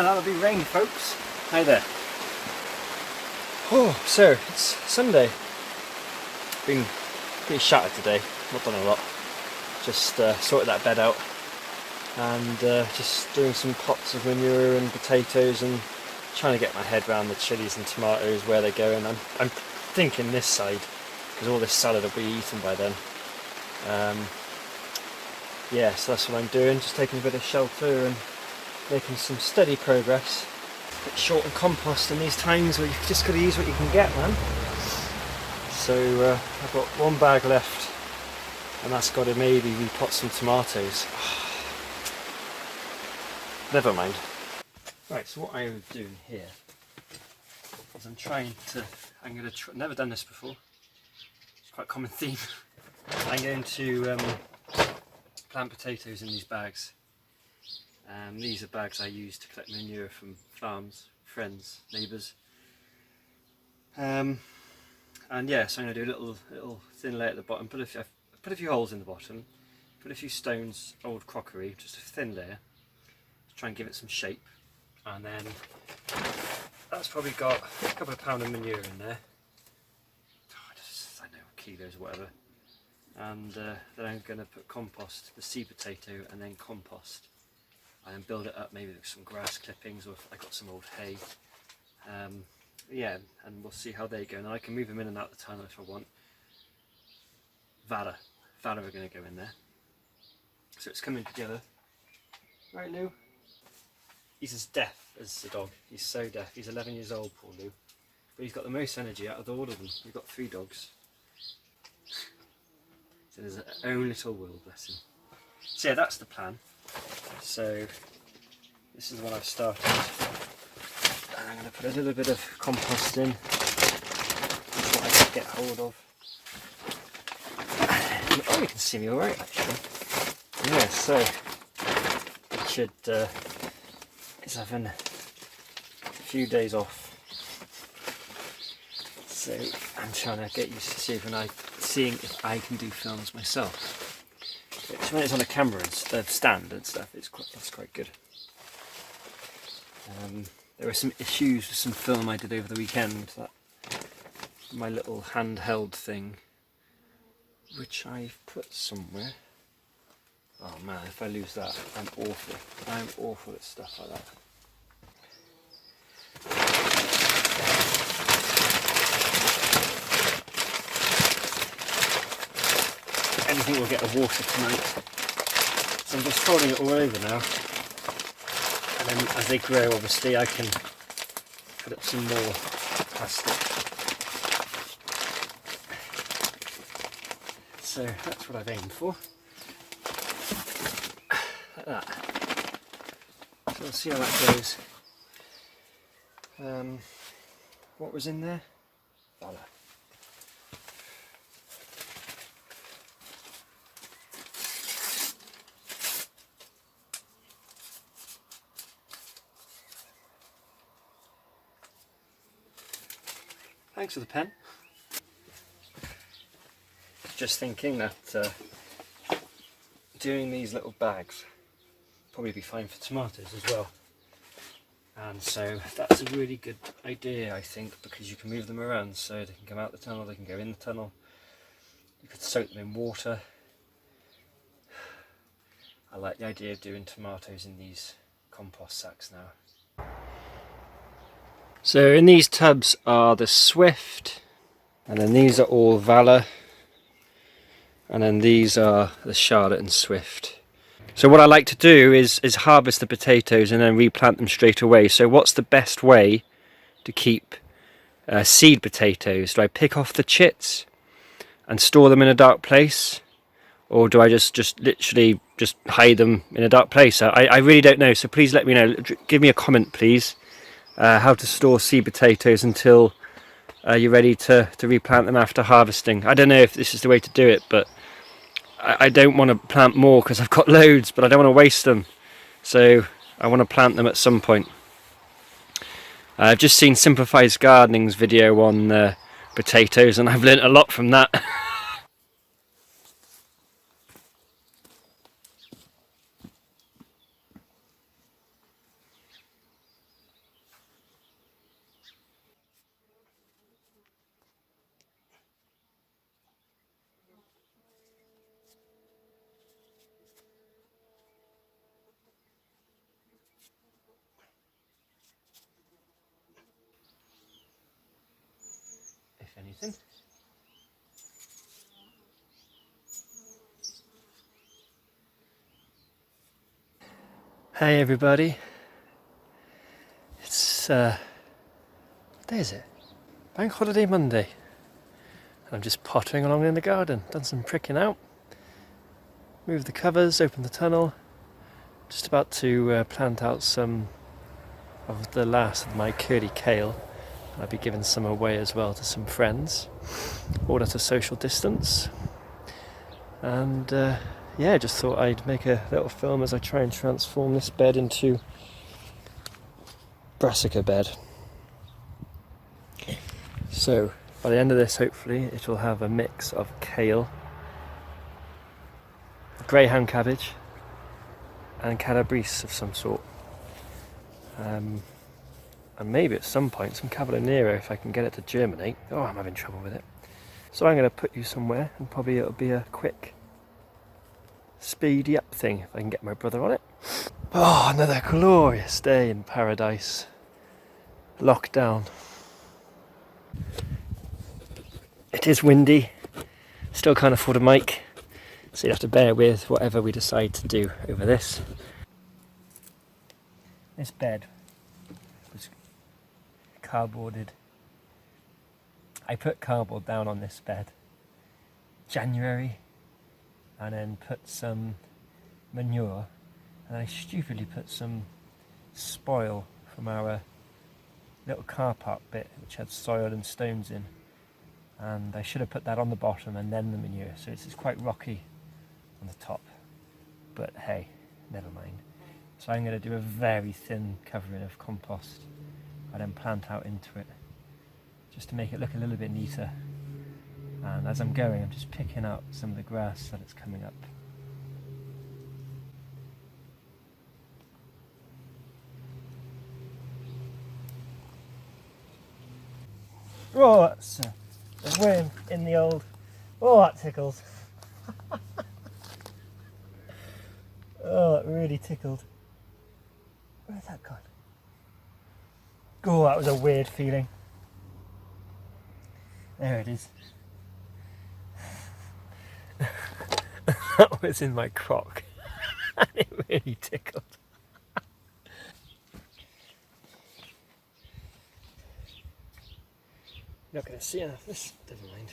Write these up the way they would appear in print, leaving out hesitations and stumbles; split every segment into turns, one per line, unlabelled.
That'll be rain, folks. Hi there. Oh, so it's Sunday. Been pretty shattered today. Not done a lot. Just sorted that bed out and just doing some pots of manure and potatoes and trying to get my head around the chilies and tomatoes, where they're going. I'm thinking this side, because all this salad will be eaten by then. Yeah, so that's what I'm doing, just taking a bit of shelter and making some steady progress. A bit short on compost in these times where you've just got to use what you can get, man. So I've got one bag left, and that's got to maybe repot some tomatoes. Never mind. Right, so what I'm doing here is I'm going to never done this before. It's quite a common theme. I'm going to plant potatoes in these bags. These are bags I use to collect manure from farms, friends, neighbours. And yeah, so I'm going to do a little thin layer at the bottom, put a few holes in the bottom, put a few stones, old crockery, just a thin layer, to try and give it some shape. And then that's probably got a couple of pounds of manure in there. I don't know, kilos or whatever. And then I'm going to put compost, the seed potato, and then compost. And then build it up maybe with some grass clippings, or if I got some old hay. Yeah, and we'll see how they go. And I can move them in and out the tunnel if I want. Vala are going to go in there. So it's coming together. Right, Lou? He's as deaf as the dog. He's so deaf. He's 11 years old, poor Lou. But he's got the most energy out of all of them. We've got 3 dogs. So there's his own little world, bless him. So yeah, that's the plan. So this is what I've started. And I'm going to put a little bit of compost in. That's what I can get hold of. Oh, you can see me alright actually. Yeah, so Richard is having a few days off. So I'm trying to get used to seeing if I can do films myself. Which when it's on a camera and stand and stuff, that's quite good. There were some issues with some film I did over the weekend, my little handheld thing, which I've put somewhere. Oh man, if I lose that, I'm awful. I'm awful at stuff like that. Anything will get a water tonight. So I'm just folding it all over now. And then as they grow, obviously, I can put up some more plastic. So that's what I've aimed for. Like that. So we'll see how that goes. What was in there? Vala. Thanks for the pen. Just thinking that doing these little bags probably be fine for tomatoes as well. And so that's a really good idea, I think, because you can move them around, so they can come out the tunnel, they can go in the tunnel. You could soak them in water. I like the idea of doing tomatoes in these compost sacks now. So in these tubs are the Swift, and then these are all Vala, and then these are the Charlotte and Swift. So what I like to do is harvest the potatoes and then replant them straight away. So what's the best way to keep seed potatoes? Do I pick off the chits and store them in a dark place? Or do I just literally just hide them in a dark place? I really don't know, so please let me know. Give me a comment, please. How to store seed potatoes until you're ready to replant them after harvesting. I don't know if this is the way to do it, but I don't want to plant more because I've got loads, but I don't want to waste them. So I want to plant them at some point. I've just seen Simplifies Gardening's video on potatoes, and I've learnt a lot from that. Nathan. Hey everybody. It's what day is it? Bank Holiday Monday. I'm just pottering along in the garden. Done some pricking out. Moved the covers, opened the tunnel. Just about to plant out some of the last of my curly kale. I'll be giving some away as well to some friends, all at a social distance. And yeah, just thought I'd make a little film as I try and transform this bed into brassica bed. So by the end of this, hopefully it will have a mix of kale, greyhound cabbage and calabrese of some sort, and maybe at some point some cavallonero if I can get it to germinate. Oh, I'm having trouble with it. So I'm going to put you somewhere, and probably it'll be a quick speedy up thing if I can get my brother on it. Oh, another glorious day in paradise. Locked down. It is windy. Still can't afford a mic, so you have to bear with whatever we decide to do over this. This bed was cardboarded. I put cardboard down on this bed January, and then put some manure, and I stupidly put some spoil from our little car park bit which had soil and stones in, and I should have put that on the bottom and then the manure, so it's quite rocky on the top, but hey, never mind. So I'm going to do a very thin covering of compost and then plant out into it just to make it look a little bit neater. And as I'm going, I'm just picking up some of the grass that it's coming up. Oh, that's a worm in the old... Oh, that tickles. Oh, that really tickled. Where's that gone? Oh, that was a weird feeling. There it is. That was in my crock. And it really tickled. You're not going to see enough of this, never mind.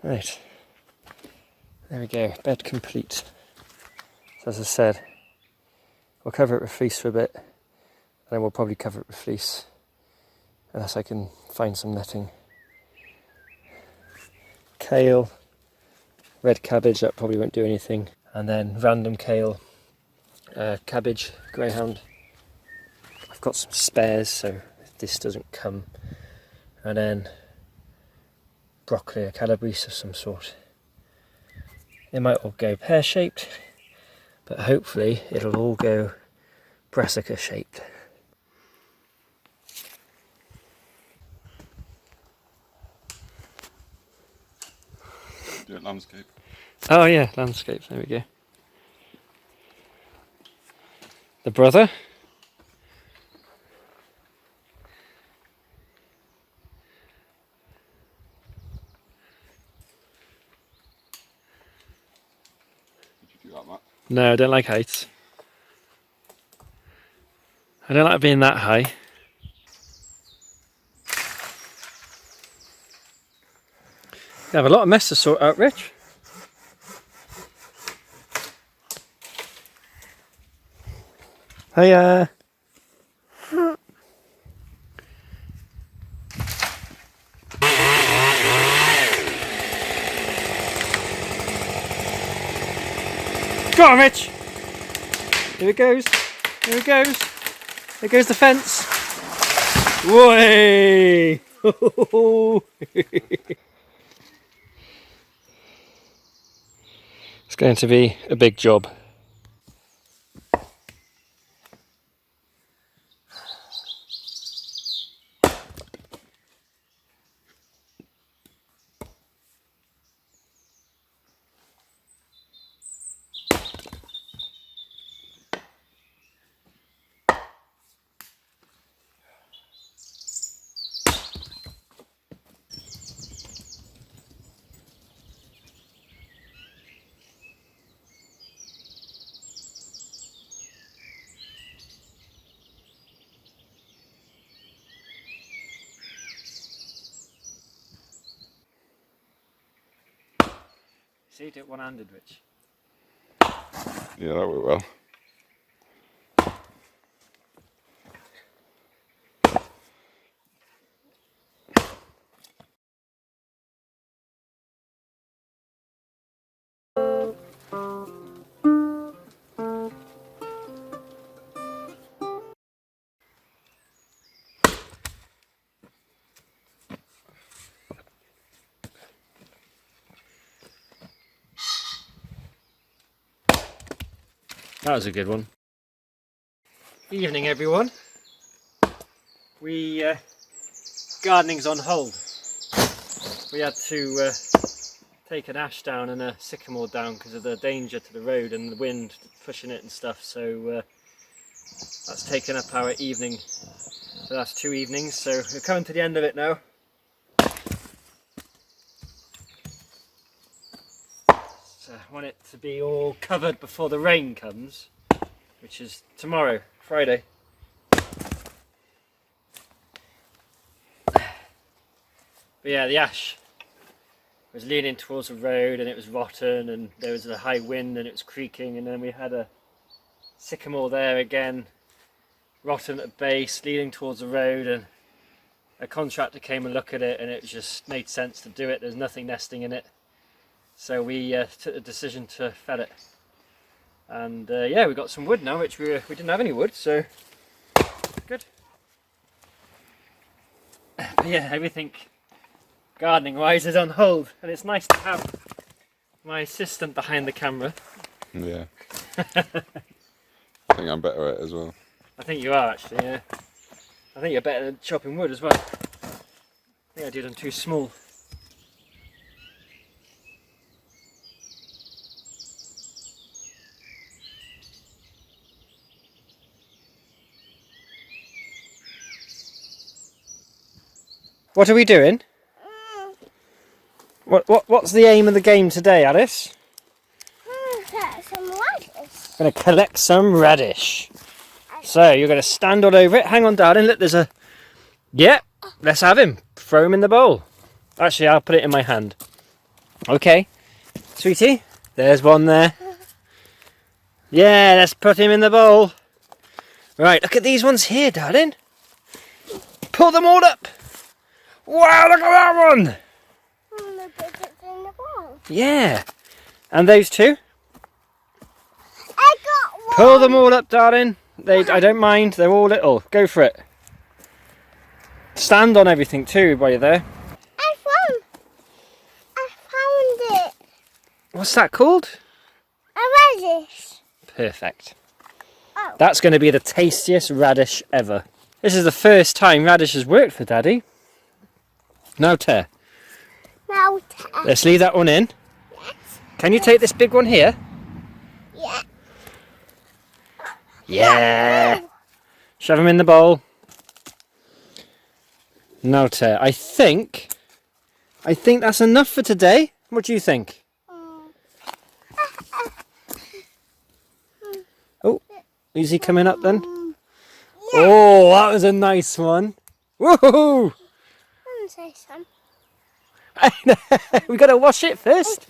Right, there we go, bed complete. So as I said, we'll cover it with fleece for a bit, and then we'll probably cover it with fleece, unless I can find some netting. Kale, red cabbage, that probably won't do anything, and then random kale, cabbage, greyhound. I've got some spares, so if this doesn't come, and then broccoli or calabrese of some sort. They might all go pear-shaped, but hopefully it'll all go brassica-shaped.
Do it landscape.
Oh yeah, landscape, there we go. The brother.
Did you do that, Matt?
No, I don't like heights. I don't like being that high. You have a lot of mess to sort out, Rich. Hiya. Go on, Rich. Here it goes. Here it goes. There goes the fence. Way. It's going to be a big job. See, do it one-handed, Rich.
Yeah, that went well.
That was a good one. Evening, everyone. Gardening's on hold. We had to take an ash down and a sycamore down because of the danger to the road and the wind pushing it and stuff, so that's taken up our evening, the last 2 evenings, so we're coming to the end of it now. So I want it to be all covered before the rain comes, which is tomorrow, Friday. But yeah, the ash was leaning towards the road and it was rotten, and there was a high wind and it was creaking, and then we had a sycamore there again, rotten at the base, leaning towards the road, and a contractor came and looked at it and it just made sense to do it. There's nothing nesting in it, so we took the decision to fell it. And yeah, we got some wood now, which we didn't have any wood, so good. But yeah, everything gardening wise is on hold, and it's nice to have my assistant behind the camera.
Yeah. I think I'm better at it as well.
I think you are actually, yeah. I think you're better at chopping wood as well. I think I did them too small. What are we doing? What's the aim of the game today, Alice?
Collect some radish.
We're going to collect some radish. So you're going to stand all over it. Hang on, darling. Look, there's a... Yeah, let's have him. Throw him in the bowl. Actually, I'll put it in my hand. Okay. Sweetie, there's one there. Yeah, let's put him in the bowl. Right, look at these ones here, darling. Pull them all up. Wow, look at that one.
In the bowl.
Yeah. And those two?
I got one.
Pull them all up, darling. I don't mind. They're all little. Go for it. Stand on everything too while you're there.
I found it.
What's that called?
A radish.
Perfect.
Oh.
That's going to be the tastiest radish ever. This is the first time radish has worked for Daddy. Now tear.
Now
Let's leave that one in.
yes.
Can you take this big one here?
Yeah.
Yeah. Shove them in the bowl. Now tear. I think that's enough for today. What do you think? Is he coming up then? Oh, that was a nice one. Woohoo!
Say some.
We got to wash it first.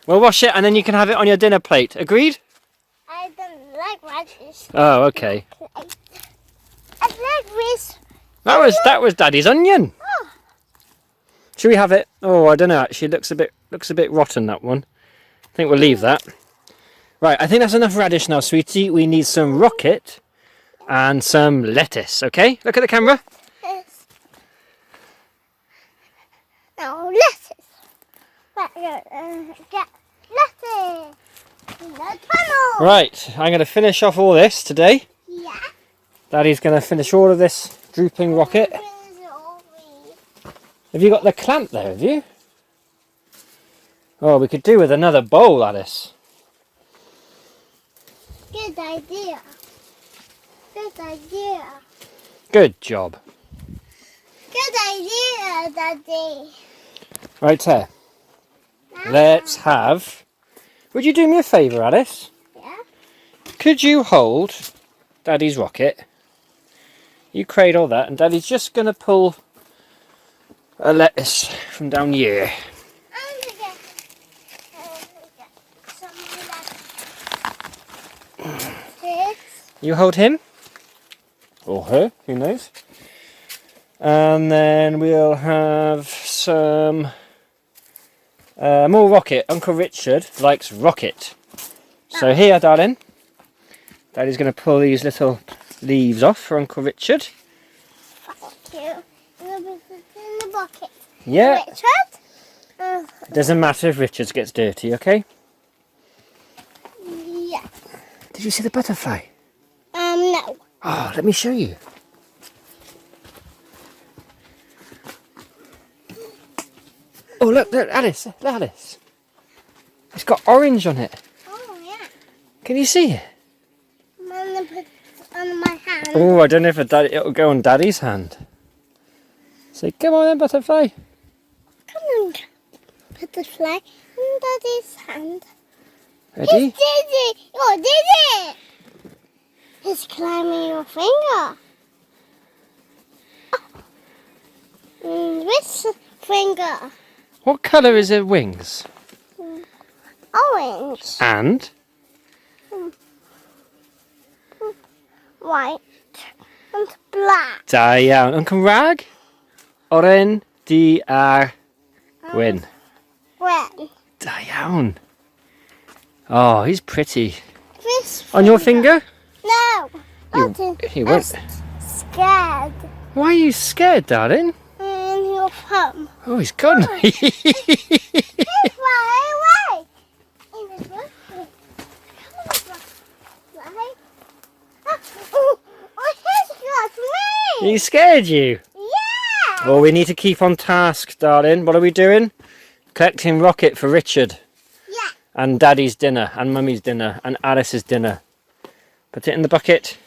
We'll wash it and then you can have it on your dinner plate. Agreed?
I don't like radish.
Oh, okay.
I like this.
That was Daddy's onion.
Oh.
Should we have it? Oh, I don't know. Actually, it looks a bit rotten, that one. I think we'll leave that. Right, I think that's enough radish now, sweetie. We need some rocket and some lettuce. Okay, look at the camera.
Yes. Now lettuce. Get lettuce. In the tunnel.
Right, I'm going to finish off all this today.
Yeah.
Daddy's going to finish all of this drooping rocket. Have you got the clamp there, have you? Oh, we could do with another bowl, Alice.
Good idea. Good idea.
Good job.
Good idea, Daddy.
Right there. Let's have... Would you do me a favour, Alice?
Yeah.
Could you hold Daddy's rocket? You cradle that, and Daddy's just going to pull a lettuce from down here.
I'm gonna get some lettuce.
You hold him. Or her, who knows. And then we'll have some more rocket. Uncle Richard likes rocket. So here, darling. Daddy's going to pull these little leaves off for Uncle Richard.
Thank you. I'm gonna put it in the bucket.
Yeah.
Richard?
It doesn't matter if Richard's gets dirty, okay?
Yeah.
Did you see the butterfly?
No.
Oh, let me show you. Oh, look, Alice, look, Alice. It's got orange on it.
Oh, yeah.
Can you see it?
I'm gonna put it on my hand.
Oh, I don't know if it'll go on Daddy's hand. Say, come on then, butterfly.
Come on. Put the fly in Daddy's hand.
Ready?
He did it! Oh, did it! He's climbing your finger. Oh. Which finger?
What colour is her wings?
Orange.
And?
White. And black.
Da iawn. Uncle Rag? Oren di ar wyn.
Red.
Da iawn. Oh, he's pretty.
This
On your finger?
No.
He won't.
Scared.
Why are you scared, darling?
And your thumb.
Oh, he's gone.
He's fly away. In the bucket. Fly. Oh, he's got me.
He scared you?
Yeah.
Well, we need to keep on task, darling. What are we doing? Collecting rocket for Richard.
Yeah.
And Daddy's dinner, and Mummy's dinner, and Alice's dinner. Put it in the bucket.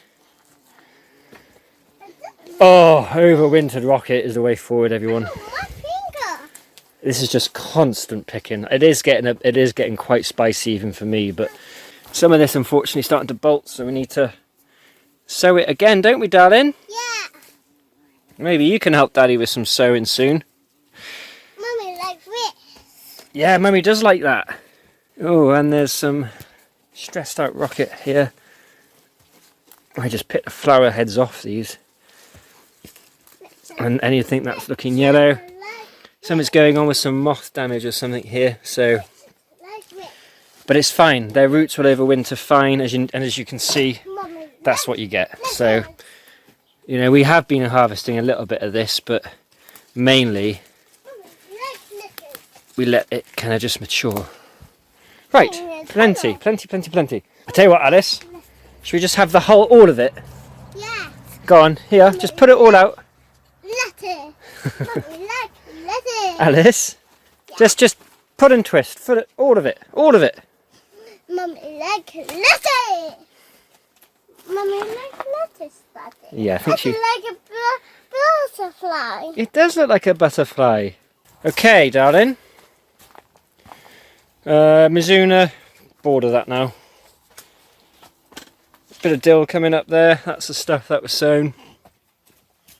Oh, overwintered rocket is the way forward, everyone.
Oh, my finger.
This is just constant picking. It is getting quite spicy even for me, but some of this unfortunately starting to bolt, so we need to sew it again, don't we, darling?
Yeah.
Maybe you can help Daddy with some sewing soon.
Mummy like this.
Yeah, Mummy does like that. Oh, and there's some stressed out rocket here. I just picked the flower heads off these. And anything that's looking yellow. Something's going on with some moth damage or something here, so...
Like this.
But it's fine. Their roots will overwinter fine, and as you can see,
Mummy,
that's what you get. So, you know, we have been harvesting a little bit of this, but mainly we let it kind of just mature. Right, plenty. I tell you what, Alice, should we just have all of it?
Yeah.
Go on, here, just put it all out.
Lettuce. Mummy like lettuce.
Alice, just put and twist, all of it.
Mummy like lettuce. Mummy like lettuce, Daddy.
Yeah, I think she...
like a butterfly.
It does look like a butterfly. Okay, darling. Mizuna, bored of that now. Bit of dill coming up there. That's the stuff that was sown.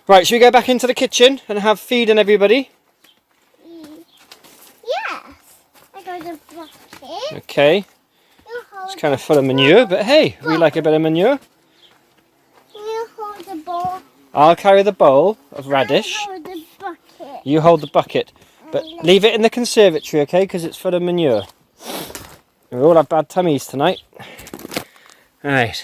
Right, should we go back into the kitchen and have feeding everybody?
Yes. I got a bucket.
Okay.
You hold
It's kind of full of manure, but hey, we like a bit of manure.
You hold the bowl.
I'll carry the bowl of radish.
I hold the bucket.
You hold the bucket. But leave it in the conservatory, okay? Because it's full of manure. We all have bad tummies tonight. Right.